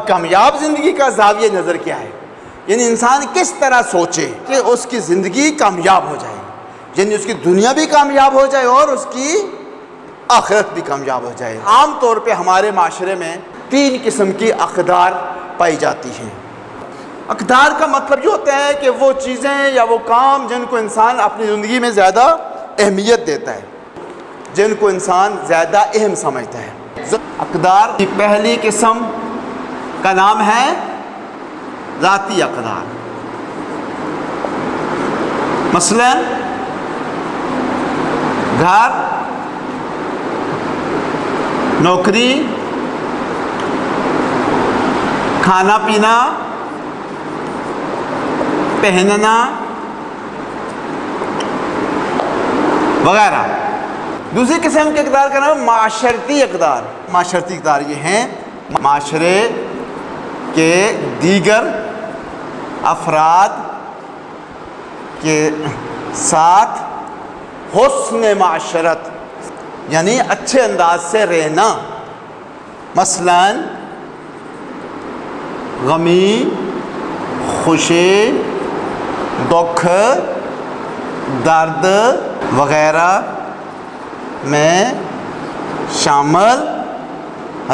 کامیاب زندگی کا زاویہ نظر کیا ہے؟ یعنی انسان کس طرح سوچے کہ اس کی زندگی کامیاب ہو جائے، یعنی اس کی دنیا بھی کامیاب ہو جائے اور اس کی آخرت بھی کامیاب ہو جائے۔ عام طور پہ ہمارے معاشرے میں 3 قسم کی اقدار پائی جاتی ہیں۔ اقدار کا مطلب یہ ہوتا ہے کہ وہ چیزیں یا وہ کام جن کو انسان اپنی زندگی میں زیادہ اہمیت دیتا ہے، جن کو انسان زیادہ اہم سمجھتا ہے۔ اقدار کی پہلی قسم کا نام ہے ذاتی اقدار۔ مثلا گھر، نوکری، کھانا پینا، پہننا وغیرہ۔ دوسری قسم کے اقدار کا نام ہے معاشرتی اقدار۔ معاشرتی اقدار یہ ہیں معاشرے کے دیگر افراد کے ساتھ حسن معاشرت، یعنی اچھے انداز سے رہنا۔ مثلا غمی، خوشی، دکھ، درد وغیرہ میں شامل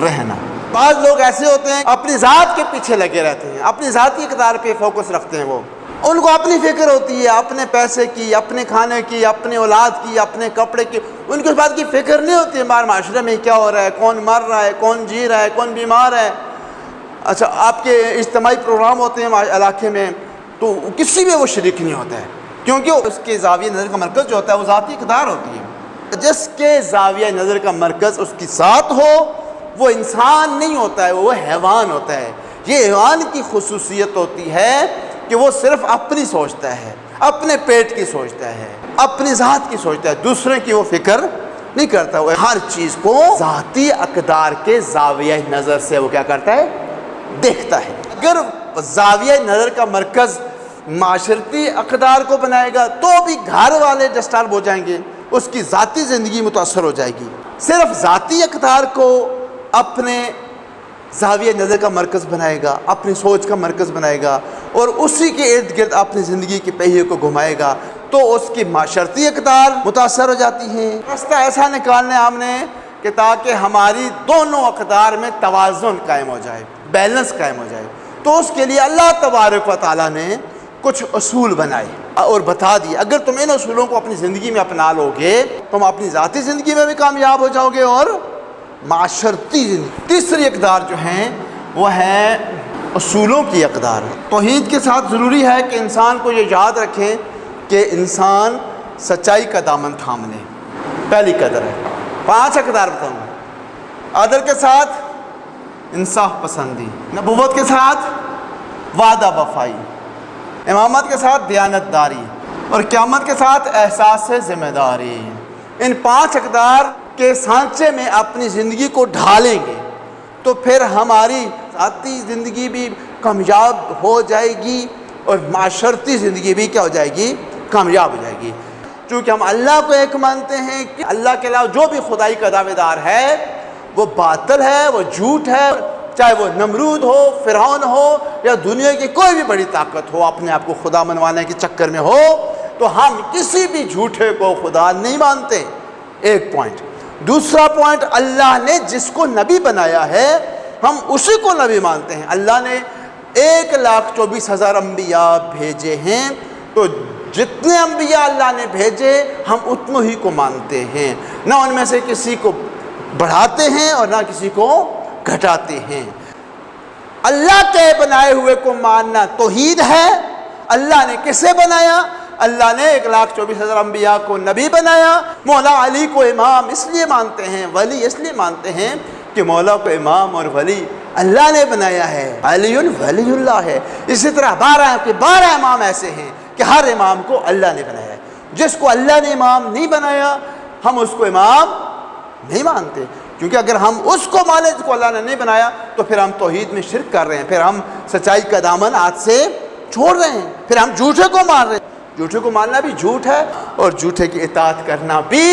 رہنا۔ بعض لوگ ایسے ہوتے ہیں اپنی ذات کے پیچھے لگے رہتے ہیں، اپنی ذاتی اقدار پہ فوکس رکھتے ہیں۔ وہ ان کو اپنی فکر ہوتی ہے، اپنے پیسے کی، اپنے کھانے کی، اپنے اولاد کی، اپنے کپڑے کی۔ ان کو اس بات کی فکر نہیں ہوتی ہے ہمارے معاشرے میں کیا ہو رہا ہے، کون مر رہا ہے، کون جی رہا ہے، کون بیمار ہے۔ اچھا، آپ کے اجتماعی پروگرام ہوتے ہیں علاقے میں تو کسی میں وہ شریک نہیں ہوتا ہے، کیونکہ اس کے زاویہ نظر کا مرکز جو ہوتا ہے وہ ذاتی اقدار ہوتی ہے۔ جس کے زاویہ نظر کا مرکز اس کی ذات ہو وہ انسان نہیں ہوتا ہے، وہ حیوان ہوتا ہے۔ یہ حیوان کی خصوصیت ہوتی ہے کہ وہ صرف اپنی سوچتا ہے، اپنے پیٹ کی سوچتا ہے، اپنی ذات کی سوچتا ہے، دوسرے کی وہ فکر نہیں کرتا۔ وہ ہر چیز کو ذاتی اقدار کے زاویہ نظر سے وہ کیا کرتا ہے، دیکھتا ہے۔ اگر زاویہ نظر کا مرکز معاشرتی اقدار کو بنائے گا تو بھی گھر والے ڈسٹرب ہو جائیں گے، اس کی ذاتی زندگی متاثر ہو جائے گی۔ صرف ذاتی اقدار کو اپنے زاویہ نظر کا مرکز بنائے گا، اپنی سوچ کا مرکز بنائے گا اور اسی کے ارد گرد اپنی زندگی کے پہیے کو گھمائے گا تو اس کی معاشرتی اقدار متاثر ہو جاتی ہیں۔ راستہ ایسا نکالنا ہے ہم نے کہ تاکہ ہماری دونوں اقدار میں توازن قائم ہو جائے، بیلنس قائم ہو جائے۔ تو اس کے لیے اللہ تبارک و تعالیٰ نے کچھ اصول بنائے اور بتا دیے، اگر تم ان اصولوں کو اپنی زندگی میں اپنا لو گے تم اپنی ذاتی زندگی میں بھی کامیاب ہو جاؤ گے اور معاشرتی زندگی۔ تیسری اقدار جو ہیں وہ ہے اصولوں کی اقدار۔ توحید کے ساتھ ضروری ہے کہ انسان کو یہ یاد رکھیں کہ انسان سچائی کا دامن تھام لے، پہلی قدر ہے۔ 5 اقدار بتاؤں گا۔ عدل کے ساتھ انصاف پسندی، نبوت کے ساتھ وعدہ وفائی، امامت کے ساتھ دیانت داری اور قیامت کے ساتھ احساس سے ذمہ داری۔ ان 5 اقدار کے سانچے میں اپنی زندگی کو ڈھالیں گے تو پھر ہماری ذاتی زندگی بھی کامیاب ہو جائے گی اور معاشرتی زندگی بھی کیا ہو جائے گی، کامیاب ہو جائے گی۔ چونکہ ہم اللہ کو ایک مانتے ہیں کہ اللہ کے علاوہ جو بھی خدائی کا دعوے دار ہے وہ باطل ہے، وہ جھوٹ ہے، چاہے وہ نمرود ہو، فرعون ہو یا دنیا کی کوئی بھی بڑی طاقت ہو اپنے آپ کو خدا منوانے کے چکر میں ہو، تو ہم کسی بھی جھوٹے کو خدا نہیں مانتے۔ ایک پوائنٹ۔ دوسرا پوائنٹ، اللہ نے جس کو نبی بنایا ہے ہم اسی کو نبی مانتے ہیں۔ اللہ نے 1,24,000 انبیاء بھیجے ہیں تو جتنے انبیاء اللہ نے بھیجے ہم اتنوں ہی کو مانتے ہیں، نہ ان میں سے کسی کو بڑھاتے ہیں اور نہ کسی کو گھٹاتے ہیں۔ اللہ کے بنائے ہوئے کو ماننا توحید ہے۔ اللہ نے کسے بنایا؟ اللہ نے 1,24,000 انبیاء کو نبی بنایا۔ مولا علی کو امام اس لیے مانتے ہیں، ولی اس لیے مانتے ہیں کہ مولا کو امام اور ولی اللہ نے بنایا ہے، علی ولی اللہ ہے۔ اسی طرح 12 امام ایسے ہیں کہ ہر امام کو اللہ نے بنایا ہے۔ جس کو اللہ نے امام نہیں بنایا ہم اس کو امام نہیں مانتے، کیونکہ اگر ہم اس کو مانیں جس کو اللہ نے نہیں بنایا تو پھر ہم توحید میں شرک کر رہے ہیں، پھر ہم سچائی کا دامن ہاتھ سے چھوڑ رہے ہیں، پھر ہم جھوٹے کو مان رہے ہیں۔ جھوٹے کو ماننا بھی جھوٹ ہے اور جھوٹے کی اطاعت کرنا بھی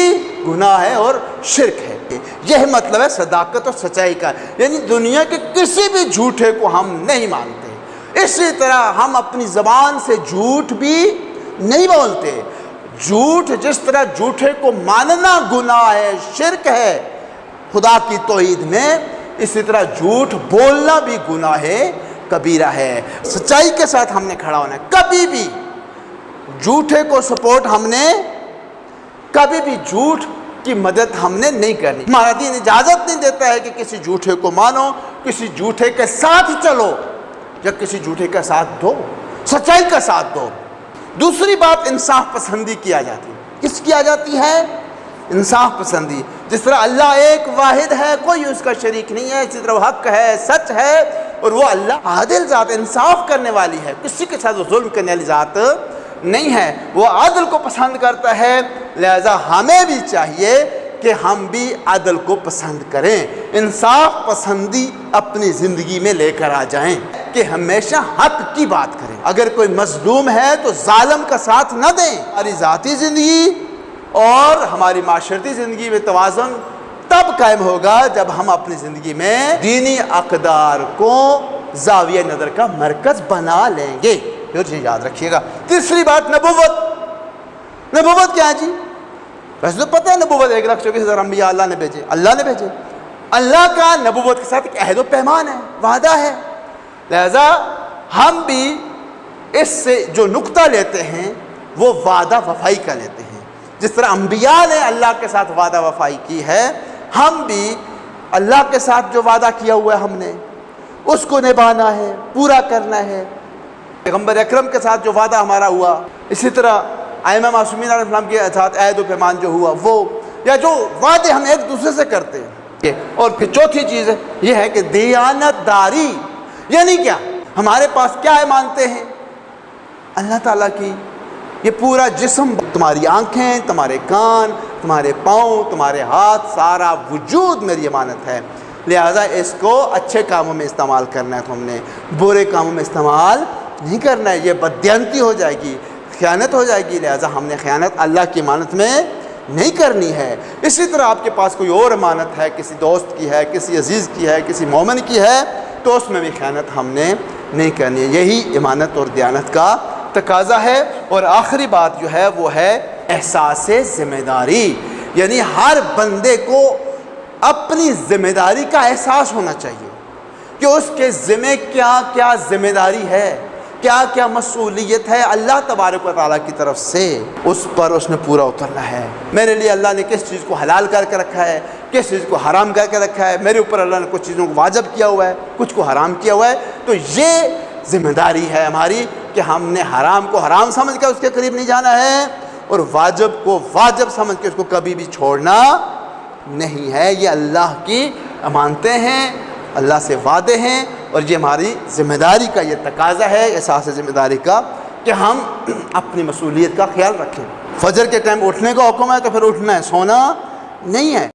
گناہ ہے اور شرک ہے۔ یہ مطلب ہے صداقت اور سچائی کا، یعنی دنیا کے کسی بھی جھوٹے کو ہم نہیں مانتے۔ اسی طرح ہم اپنی زبان سے جھوٹ بھی نہیں بولتے۔ جھوٹ جس طرح جھوٹے کو ماننا گناہ ہے، شرک ہے خدا کی توحید میں، اسی طرح جھوٹ بولنا بھی گناہ کبیرہ ہے۔ سچائی کے ساتھ ہم نے کھڑا ہونا ہے، کبھی بھی جھوٹے کو سپورٹ ہم نے، کبھی بھی جھوٹ کی مدد ہم نے نہیں کرنی۔ ہمارا دین اجازت نہیں دیتا ہے کہ کسی جھوٹے کو مانو، کسی جھوٹے کے ساتھ چلو، یا کسی جھوٹے کا ساتھ دو، سچائی کا ساتھ دو۔ دوسری بات انصاف پسندی کی آ جاتی ہے۔ کس کی آ جاتی ہے؟ انصاف پسندی۔ جس طرح اللہ ایک واحد ہے، کوئی اس کا شریک نہیں ہے، اسی طرح وہ حق ہے، سچ ہے، اور وہ اللہ عادل ذات، انصاف کرنے والی ہے، کسی کے ساتھ وہ ظلم کرنے والی ذات نہیں ہے، وہ عدل کو پسند کرتا ہے۔ لہذا ہمیں بھی چاہیے کہ ہم بھی عدل کو پسند کریں، انصاف پسندی اپنی زندگی میں لے کر آ جائیں، کہ ہمیشہ حق کی بات کریں۔ اگر کوئی مظلوم ہے تو ظالم کا ساتھ نہ دیں۔ ہماری ذاتی زندگی اور ہماری معاشرتی زندگی میں توازن تب قائم ہوگا جب ہم اپنی زندگی میں دینی اقدار کو زاویہ نظر کا مرکز بنا لیں گے۔ یہ چیز یاد رکھیے گا۔ تیسری بات نبوت۔ نبوت کیا ہے جی؟ ویسے تو پتہ ہے نبوت 1,24,000 انبیاء اللہ نے بھیجے، اللہ نے بھیجے۔ اللہ کا نبوت کے ساتھ ایک عہد و پیمان ہے، وعدہ ہے۔ لہذا ہم بھی اس سے جو نقطہ لیتے ہیں وہ وعدہ وفائی کا لیتے ہیں۔ جس طرح انبیاء نے اللہ کے ساتھ وعدہ وفائی کی ہے، ہم بھی اللہ کے ساتھ جو وعدہ کیا ہوا ہے ہم نے اس کو نبھانا ہے، پورا کرنا ہے۔ پیغمبر اکرم کے ساتھ جو وعدہ ہمارا ہوا، اسی طرح ائمہ معصومین علیہ السلام کے ساتھ عہد و پیمان جو ہوا وہ، یا جو وعدے ہم ایک دوسرے سے کرتے ہیں۔ اور پھر چوتھی چیز یہ ہے کہ دیانت داری، یعنی کیا؟ ہمارے پاس کیا ہے مانتے ہیں؟ اللہ تعالیٰ کی یہ پورا جسم، تمہاری آنکھیں، تمہارے کان، تمہارے پاؤں، تمہارے ہاتھ، سارا وجود میری امانت ہے۔ لہذا اس کو اچھے کاموں میں استعمال کرنا ہے، تو ہم نے برے کاموں میں استعمال نہیں کرنا ہے، یہ بددیانتی ہو جائے گی، خیانت ہو جائے گی۔ لہذا ہم نے خیانت اللہ کی امانت میں نہیں کرنی ہے۔ اسی طرح آپ کے پاس کوئی اور امانت ہے، کسی دوست کی ہے، کسی عزیز کی ہے، کسی مومن کی ہے، تو اس میں بھی خیانت ہم نے نہیں کرنی ہے۔ یہی امانت اور دیانت کا تقاضا ہے۔ اور آخری بات جو ہے وہ ہے احساس ذمہ داری، یعنی ہر بندے کو اپنی ذمہ داری کا احساس ہونا چاہیے کہ اس کے ذمہ کیا کیا ذمہ داری ہے، کیا کیا مسئولیت ہے اللہ تبارک و تعالیٰ کی طرف سے، اس پر اس نے پورا اترنا ہے۔ میرے لیے اللہ نے کس چیز کو حلال کر کے رکھا ہے، کس چیز کو حرام کر کے رکھا ہے، میرے اوپر اللہ نے کچھ چیزوں کو واجب کیا ہوا ہے، کچھ کو حرام کیا ہوا ہے، تو یہ ذمہ داری ہے ہماری کہ ہم نے حرام کو حرام سمجھ کر اس کے قریب نہیں جانا ہے، اور واجب کو واجب سمجھ کے اس کو کبھی بھی چھوڑنا نہیں ہے۔ یہ اللہ کی امانتیں ہیں، اللہ سے وعدے ہیں، اور یہ ہماری ذمہ داری کا یہ تقاضا ہے، احساس ذمہ داری کا، کہ ہم اپنی مسئولیت کا خیال رکھیں۔ فجر کے ٹائم اٹھنے کا حکم ہے تو پھر اٹھنا ہے، سونا نہیں ہے۔